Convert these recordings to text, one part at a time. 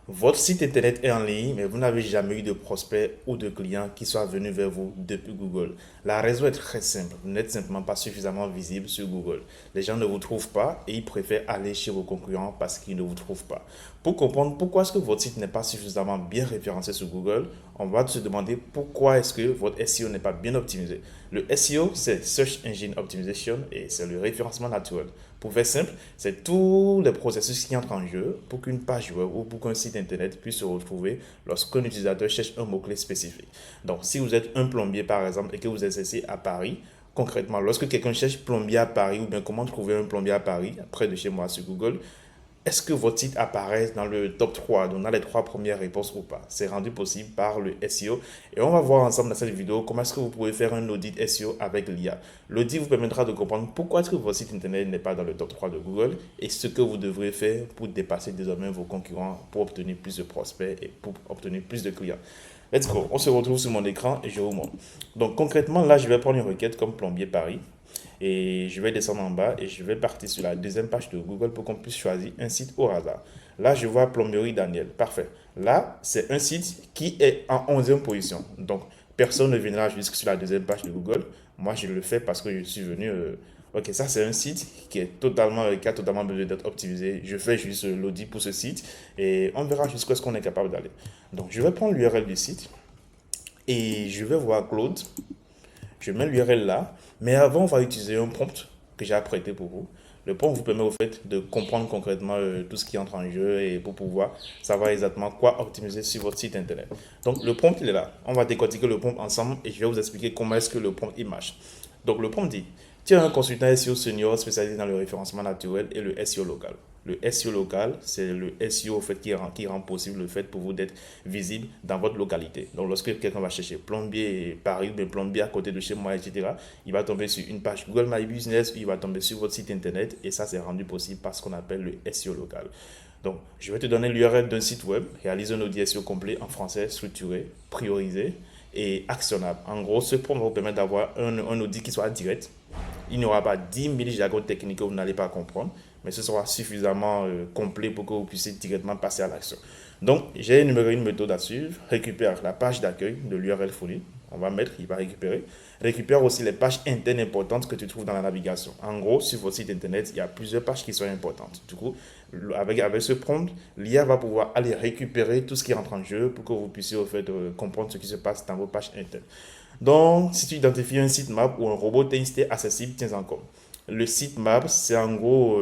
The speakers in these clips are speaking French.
Votre site internet est en ligne, mais vous n'avez jamais eu de prospect ou de client qui soit venu vers vous depuis Google. La raison est très simple. Vous n'êtes simplement pas suffisamment visible sur Google. Les gens ne vous trouvent pas et ils préfèrent aller chez vos concurrents parce qu'ils ne vous trouvent pas. Pour comprendre pourquoi est-ce que votre site n'est pas suffisamment bien référencé sur Google, on va se demander pourquoi est-ce que votre SEO n'est pas bien optimisé. Le SEO, c'est Search Engine Optimization et c'est le référencement naturel. Pour faire simple, c'est tous les processus qui entrent en jeu pour qu'une page web ou pour qu'un site internet puisse se retrouver lorsqu'un utilisateur cherche un mot-clé spécifique. Donc, si vous êtes un plombier par exemple et que vous exercez à Paris, concrètement, lorsque quelqu'un cherche plombier à Paris ou bien comment trouver un plombier à Paris, près de chez moi sur Google, est-ce que votre site apparaît dans le top 3, donc dans les trois premières réponses ou pas? C'est rendu possible par le SEO. Et on va voir ensemble dans cette vidéo comment est-ce que vous pouvez faire un audit SEO avec l'IA. L'audit vous permettra de comprendre pourquoi est-ce que votre site internet n'est pas dans le top 3 de Google et ce que vous devrez faire pour dépasser désormais vos concurrents pour obtenir plus de prospects et pour obtenir plus de clients. Let's go, on se retrouve sur mon écran et je vous montre. Donc concrètement, là, je vais prendre une requête comme plombier Paris. Et je vais descendre en bas et je vais partir sur la deuxième page de Google pour qu'on puisse choisir un site au hasard. Là, je vois Plomberie Daniel. Parfait. Là, c'est un site qui est en 11e position. Donc, personne ne viendra jusque sur la deuxième page de Google. Moi, je le fais parce que je suis venu. Ok, ça, c'est un site qui a totalement besoin d'être optimisé. Je fais juste l'audit pour ce site et on verra jusqu'où est-ce qu'on est capable d'aller. Donc, je vais prendre l'URL du site et je vais voir Claude. Je mets l'URL là, mais avant, on va utiliser un prompt que j'ai apprêté pour vous. Le prompt vous permet au fait de comprendre concrètement tout ce qui entre en jeu et pour pouvoir savoir exactement quoi optimiser sur votre site internet. Donc le prompt il est là. On va décortiquer le prompt ensemble et je vais vous expliquer comment est-ce que le prompt il marche. Donc le prompt dit, tu es un consultant SEO senior spécialisé dans le référencement naturel et le SEO local. Le SEO local, c'est le SEO au fait, qui rend possible le fait pour vous d'être visible dans votre localité. Donc, lorsque quelqu'un va chercher plombier Paris, ou plombier à côté de chez moi, etc., il va tomber sur une page Google My Business, il va tomber sur votre site internet et ça, c'est rendu possible par ce qu'on appelle le SEO local. Donc, je vais te donner l'URL d'un site web, réalise un audit SEO complet en français, structuré, priorisé et actionnable. En gros, ce prompt va vous permettre d'avoir un audit qui soit direct. Il n'y aura pas 10 000 jargons techniques que vous n'allez pas comprendre, mais ce sera suffisamment complet pour que vous puissiez directement passer à l'action. Donc, j'ai énuméré une méthode à suivre. Récupère la page d'accueil de l'URL folie. On va mettre, il va récupérer. Récupère aussi les pages internes importantes que tu trouves dans la navigation. En gros, sur votre site internet, il y a plusieurs pages qui sont importantes. Du coup, avec ce prompt, l'IA va pouvoir aller récupérer tout ce qui rentre en jeu pour que vous puissiez au fait, comprendre ce qui se passe dans vos pages internes. Donc, si tu identifies un sitemap ou un robot TXT accessible, tiens en compte. Le sitemap, c'est en gros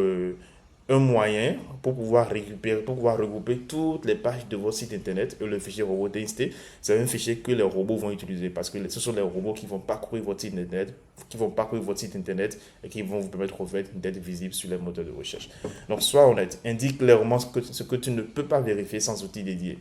un moyen pour pouvoir récupérer, pour pouvoir regrouper toutes les pages de votre site internet. Et le fichier robot TXT, c'est un fichier que les robots vont utiliser parce que ce sont les robots qui vont parcourir votre site internet, et qui vont vous permettre au fait d'être visible sur les moteurs de recherche. Donc, sois honnête, indique clairement ce que tu ne peux pas vérifier sans outil dédié.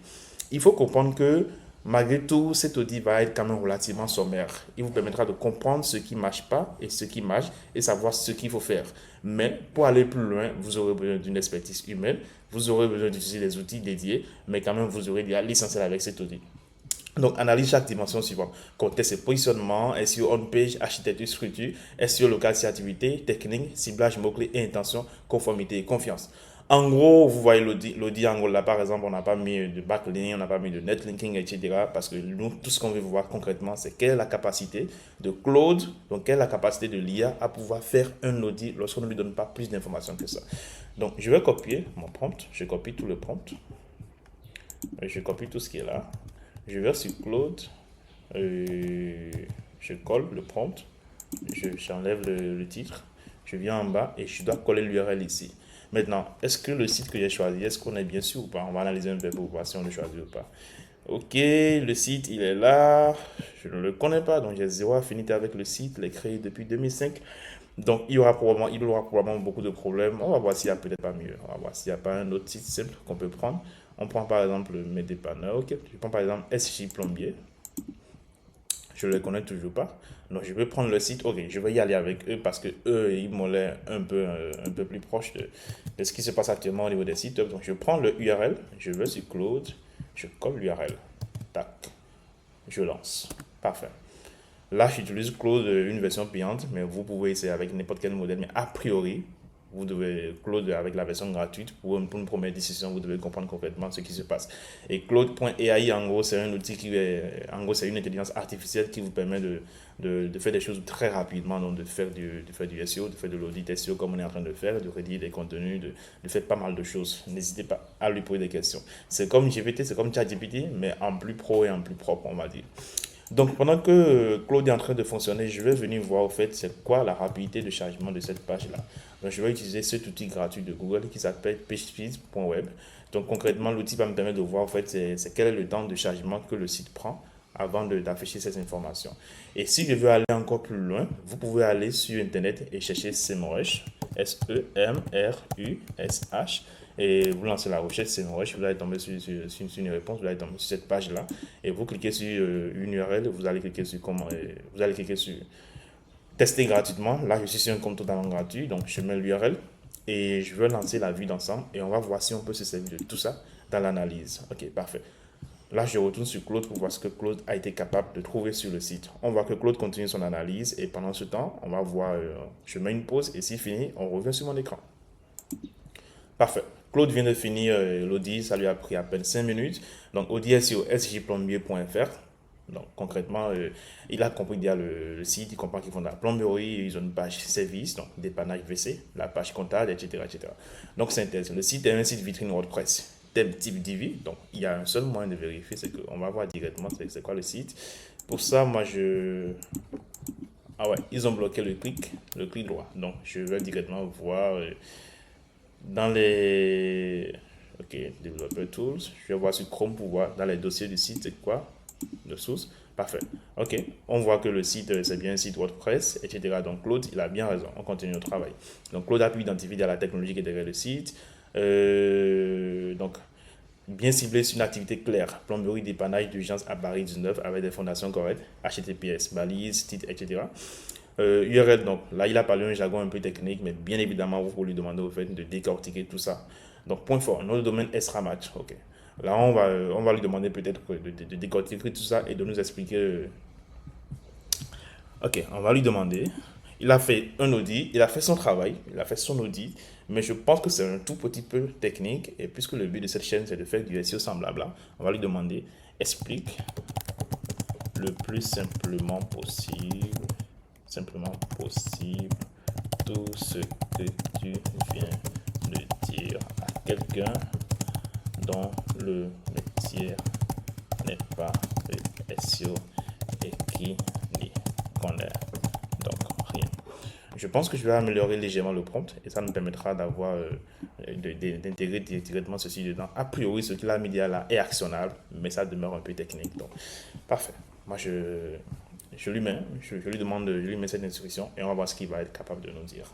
Il faut comprendre que malgré tout, cet audit va être quand même relativement sommaire. Il vous permettra de comprendre ce qui ne marche pas et ce qui marche et savoir ce qu'il faut faire. Mais pour aller plus loin, vous aurez besoin d'une expertise humaine, vous aurez besoin d'utiliser des outils dédiés, mais quand même vous aurez déjà l'essentiel avec cet audit. Donc, analyse chaque dimension suivante. Contexte et positionnement, SEO on-page, architecture, structure, SEO local, activité, technique, ciblage, mots-clés et intention, conformité et confiance. En gros, vous voyez l'audit en gros là, par exemple, on n'a pas mis de backlink, on n'a pas mis de netlinking, etc. Parce que nous, tout ce qu'on veut voir concrètement, c'est quelle est la capacité de Claude, donc quelle est la capacité de l'IA à pouvoir faire un audit lorsqu'on ne lui donne pas plus d'informations que ça. Donc, je vais copier mon prompt, je copie tout le prompt, je copie tout ce qui est là. Je vais sur Claude, je colle le prompt, j'enlève le titre, je viens en bas et je dois coller l'URL ici. Maintenant, est-ce que le site que j'ai choisi, est-ce qu'on est bien sûr ou pas? On va analyser un peu pour voir si on le choisit ou pas. Ok, le site il est là, je ne le connais pas, donc j'ai zéro affinité avec le site, il est créé depuis 2005. Donc il aura probablement beaucoup de problèmes. On va voir s'il n'y a peut-être pas mieux. On va voir s'il n'y a pas un autre site simple qu'on peut prendre. On prend par exemple mes dépanneurs. Ok, je prends par exemple SJ Plombier. Je ne le connais toujours pas. Donc je vais prendre le site. Ok, je vais y aller avec eux parce que eux, ils m'ont l'air un peu plus proche de ce qui se passe actuellement au niveau des sites. Donc je prends le URL, je vais sur Claude, je colle l'URL. Tac, je lance. Parfait. Là, j'utilise Claude, une version payante, mais vous pouvez essayer avec n'importe quel modèle. Mais a priori, vous devez, Claude avec la version gratuite, pour une première décision, vous devez comprendre complètement ce qui se passe. Et Claude.ai, en gros, c'est un outil en gros, c'est une intelligence artificielle qui vous permet de faire des choses très rapidement, donc de faire du SEO, de faire de l'audit SEO comme on est en train de faire, de rédiger des contenus, de faire pas mal de choses. N'hésitez pas à lui poser des questions. C'est comme GPT, c'est comme ChatGPT, mais en plus pro et en plus propre, on va dire. Donc, pendant que Claude est en train de fonctionner, je vais venir voir au fait c'est quoi la rapidité de chargement de cette page-là. Donc, je vais utiliser cet outil gratuit de Google qui s'appelle pagespeed.web. Donc, concrètement, l'outil va me permettre de voir au fait c'est quel est le temps de chargement que le site prend avant d'afficher ces informations. Et si je veux aller encore plus loin, vous pouvez aller sur Internet et chercher SEMrush, SEMRUSH, et vous lancez la recherche SEMrush, vous allez tomber sur une réponse, vous allez tomber sur cette page-là, et vous cliquez sur une URL, vous allez cliquer sur vous allez cliquer sur tester gratuitement. Là, je suis sur un compte totalement gratuit, donc je mets l'URL et je veux lancer la vue d'ensemble et on va voir si on peut se servir de tout ça dans l'analyse. Ok, parfait. Là, je retourne sur Claude pour voir ce que Claude a été capable de trouver sur le site. On voit que Claude continue son analyse et pendant ce temps, on va voir, je mets une pause et s'il finit, on revient sur mon écran. Parfait. Claude vient de finir l'audit, ça lui a pris à peine 5 minutes. Donc, audit sur sjplombier.fr. Donc, concrètement, il a compris déjà le site, il comprend qu'ils font de la plomberie, ils ont une page service, donc dépannage WC, la page comptable, etc. etc. Donc, c'est intéressant. Le site est un site vitrine WordPress, thème type Divi. Donc, il y a un seul moyen de vérifier, c'est qu'on va voir directement c'est quoi le site. Pour ça, moi, ah ouais, ils ont bloqué le clic droit. Donc, je vais directement voir dans les... Ok, Developer Tools. Je vais voir sur Chrome pour voir dans les dossiers du site, c'est quoi de source. Parfait. Ok, on voit que le site, c'est bien un site WordPress, etc. Donc, Claude, il a bien raison. On continue notre travail. Donc, Claude a pu identifier la technologie qui est derrière le site. Donc, bien ciblé sur une activité claire. Plomberie, dépannage d'urgence à Paris 19 avec des fondations correctes. HTTPS, balise, titre, etc. URL, donc là, il a parlé un jargon un peu technique, mais bien évidemment, vous pouvez lui demander au fait de décortiquer tout ça. Donc, point fort, notre domaine SRAMAT. Ok. Là, on va lui demander peut-être de décortiquer tout ça et de nous expliquer. Ok, on va lui demander. Il a fait un audit, il a fait son travail, il a fait son audit, mais je pense que c'est un tout petit peu technique. Et puisque le but de cette chaîne, c'est de faire du SEO semblable, on va lui demander explique le plus simplement possible tout ce que tu viens de dire à quelqu'un dont le métier n'est pas le SEO et qui n'y connaît donc rien. Je pense que je vais améliorer légèrement le prompt et ça nous permettra d'avoir d'intégrer directement ceci dedans. A priori, ce qu'il a mis là est actionnable, mais ça demeure un peu technique. Donc, parfait. Moi, je lui demande, je lui mets cette instruction et on va voir ce qu'il va être capable de nous dire.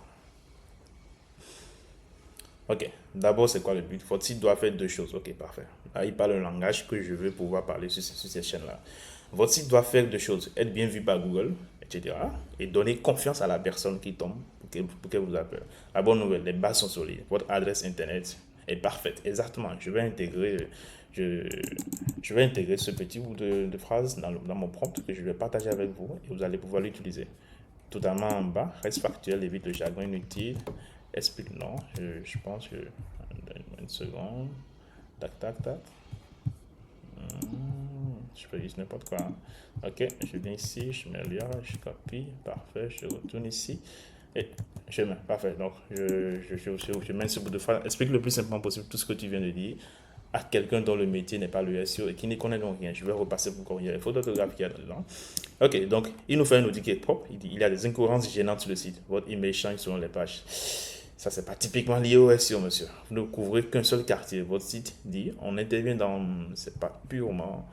Ok, d'abord, c'est quoi le but? Votre site doit faire deux choses. Ok, parfait. Là, il parle un langage que je veux pouvoir parler sur cette chaîne-là. Votre site doit faire deux choses. Être bien vu par Google, etc. Et donner confiance à la personne qui tombe pour qu'elle vous appelle. La bonne nouvelle, les bases sont solides. Votre adresse Internet est parfaite. Exactement. Je vais intégrer ce petit bout de phrase dans mon prompt que je vais partager avec vous et vous allez pouvoir l'utiliser. Totalement en bas, reste factuel, évite le jargon inutile. Explique, non, je pense que. Une seconde. Tac, tac, tac. Je peux juste n'importe quoi. Ok, je viens ici, je mets l'IA, je copie, parfait, je retourne ici. Et je mets, parfait. Donc, je mets ce bout de phrase. Explique le plus simplement possible tout ce que tu viens de dire à quelqu'un dont le métier n'est pas le SEO et qui ne connaît donc rien. Je vais repasser pour corriger les fautes d'orthographe qu'il y a dedans. Ok, donc il nous fait un outil qui est propre. Il y a des incohérences gênantes sur le site. Votre email change selon les pages. Ça, c'est pas typiquement lié au SEO, monsieur. Vous ne couvrez qu'un seul quartier. Votre site dit, on intervient dans. C'est pas purement.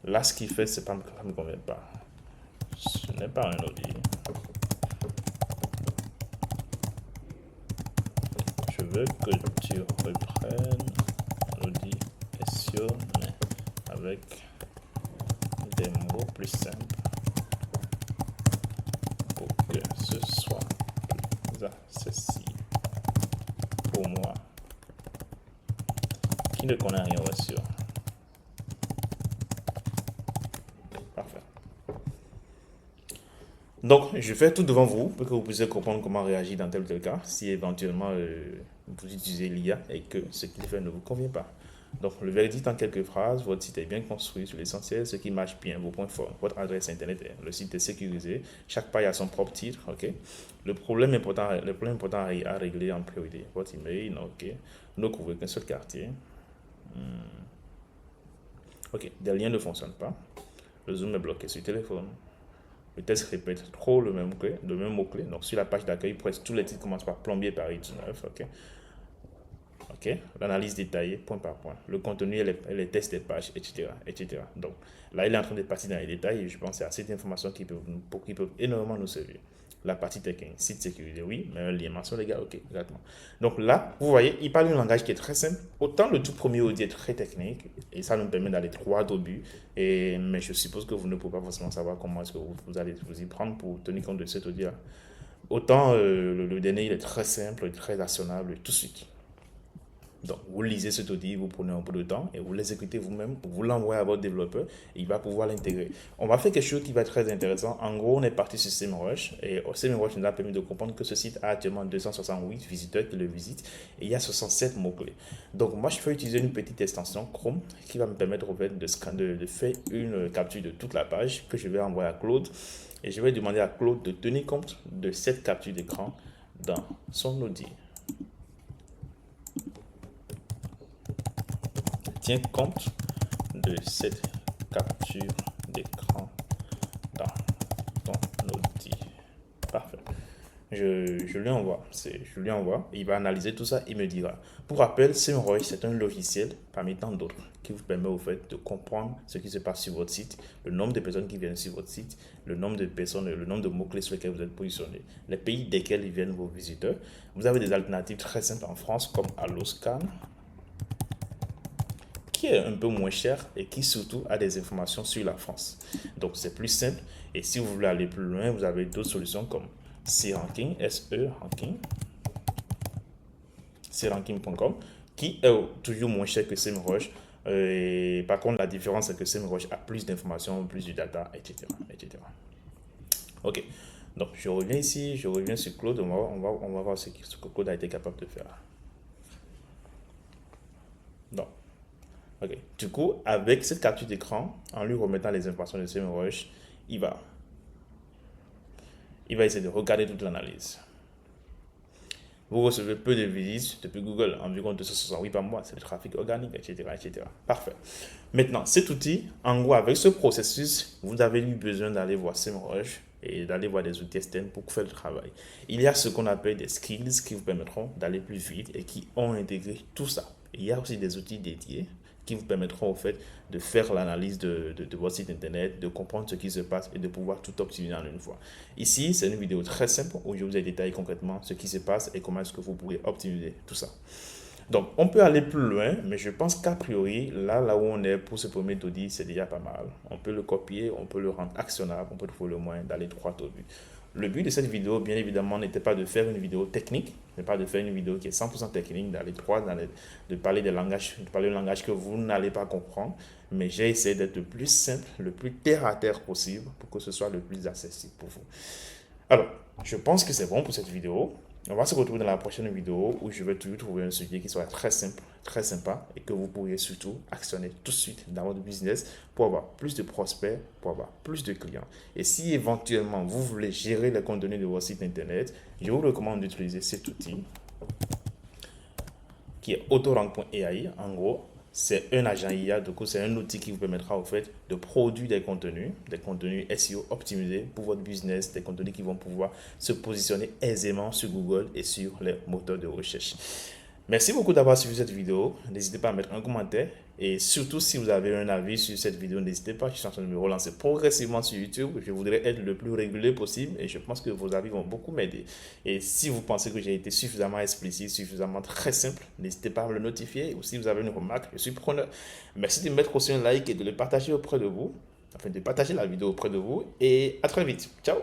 Là, ce qu'il fait, c'est pas, ça ne me convient pas. Ce n'est pas un audit. Je veux que tu reprennes l'audit SEO, mais avec des mots plus simples pour que ce soit plus accessible pour moi qui ne connaît rien au SEO. Parfait. Donc, je fais tout devant vous pour que vous puissiez comprendre comment réagir dans tel ou tel cas si éventuellement vous utilisez l'IA et que ce qu'il fait ne vous convient pas. Donc, le verdict en quelques phrases, votre site est bien construit sur l'essentiel, ce qui marche bien, vos points forts. Votre adresse internet, le site est sécurisé, chaque page a son propre titre, ok. Le problème important à régler en priorité, votre email, ok. Ne couvrez qu'un seul quartier, ok. Des liens ne fonctionnent pas, le zoom est bloqué sur le téléphone, le test répète trop le même mot-clé. Donc, sur la page d'accueil, presque tous les titres commencent par plombier Paris 19, ok. Ok, l'analyse détaillée, point par point, le contenu et les tests des pages, etc., etc. Donc là, il est en train de passer dans les détails et je pense que c'est assez d'informations qui peuvent énormément nous servir. La partie technique, site sécurisé, oui, mais un lien mention les gars, ok, exactement. Donc là, vous voyez, il parle d'un langage qui est très simple. Autant le tout premier audio est très technique et ça nous permet d'aller droit au but. Mais je suppose que vous ne pouvez pas forcément savoir comment est-ce que vous allez vous y prendre pour tenir compte de cet audio-là. Autant le dernier, il est très simple, très actionnable tout de suite. Donc, vous lisez cet outil, vous prenez un peu de temps et vous l'exécutez vous-même, vous l'envoyez à votre développeur et il va pouvoir l'intégrer. On va faire quelque chose qui va être très intéressant. En gros, on est parti sur SEMrush et SEMrush nous a permis de comprendre que ce site a actuellement 268 visiteurs qui le visitent et il y a 67 mots-clés. Donc, moi, je vais utiliser une petite extension Chrome qui va me permettre en fait, de faire une capture de toute la page que je vais envoyer à Claude et je vais demander à Claude de tenir compte de cette capture d'écran dans son outil. Tiens compte de cette capture d'écran dans ton outil. Parfait. Je lui envoie. Je lui envoie. Il va analyser tout ça. Il me dira. Pour rappel, SEMrush, c'est un logiciel parmi tant d'autres qui vous permet au fait de comprendre ce qui se passe sur votre site, le nombre de personnes qui viennent sur votre site, le nombre de personnes, le nombre de mots-clés sur lesquels vous êtes positionné, les pays desquels viennent vos visiteurs. Vous avez des alternatives très simples en France comme Alloscan, qui est un peu moins cher et qui surtout a des informations sur la France. Donc c'est plus simple. Et si vous voulez aller plus loin, vous avez d'autres solutions comme C-Ranking, SE-Ranking, cranking.com, qui est toujours moins cher que SEMrush. Et par contre, la différence, c'est que SEMrush a plus d'informations, plus de data, etc., etc. Ok. Donc, je reviens ici, je reviens sur Claude. On va voir ce que Claude a été capable de faire. Donc, ok. Du coup, avec cette capture d'écran, en lui remettant les informations de SEMrush, il va, il va essayer de regarder toute l'analyse. Vous recevez peu de visites depuis Google, environ 268 par mois, c'est le trafic organique, etc., etc. Parfait. Maintenant, cet outil, en gros, avec ce processus, vous avez eu besoin d'aller voir SEMrush et d'aller voir des outils externes pour faire le travail. Il y a ce qu'on appelle des skills qui vous permettront d'aller plus vite et qui ont intégré tout ça. Il y a aussi des outils dédiés qui vous permettront au fait de faire l'analyse de votre site internet, de comprendre ce qui se passe et de pouvoir tout optimiser en une fois. Ici, c'est une vidéo très simple où je vous ai détaillé concrètement ce qui se passe et comment est-ce que vous pourrez optimiser tout ça. Donc, on peut aller plus loin, mais je pense qu'a priori, là où on est pour ce premier audit, c'est déjà pas mal. On peut le copier, on peut le rendre actionnable, on peut trouver le moyen d'aller droit au but. Le but de cette vidéo, bien évidemment, n'était pas de faire une vidéo technique, n'est pas de faire une vidéo qui est 100% technique, d'aller droit, de parler des langages, de parler un langage que vous n'allez pas comprendre, mais j'ai essayé d'être le plus simple, le plus terre à terre possible pour que ce soit le plus accessible pour vous. Alors, je pense que c'est bon pour cette vidéo. On va se retrouver dans la prochaine vidéo où je vais toujours trouver un sujet qui soit très simple, très sympa et que vous pourriez surtout actionner tout de suite dans votre business pour avoir plus de prospects, pour avoir plus de clients. Et si éventuellement vous voulez gérer le contenu de votre site internet, je vous recommande d'utiliser cet outil qui est autorank.ai. En gros, c'est un agent IA, du coup, c'est un outil qui vous permettra en fait de produire des contenus SEO optimisés pour votre business, des contenus qui vont pouvoir se positionner aisément sur Google et sur les moteurs de recherche. Merci beaucoup d'avoir suivi cette vidéo. N'hésitez pas à mettre un commentaire. Et surtout, si vous avez un avis sur cette vidéo, n'hésitez pas. Je suis en train de me relancer progressivement sur YouTube. Je voudrais être le plus régulier possible et je pense que vos avis vont beaucoup m'aider. Et si vous pensez que j'ai été suffisamment explicite, suffisamment très simple, n'hésitez pas à me le notifier. Ou si vous avez une remarque, je suis preneur. Merci de mettre aussi un like et de le partager auprès de vous. Enfin, de partager la vidéo auprès de vous. Et à très vite. Ciao!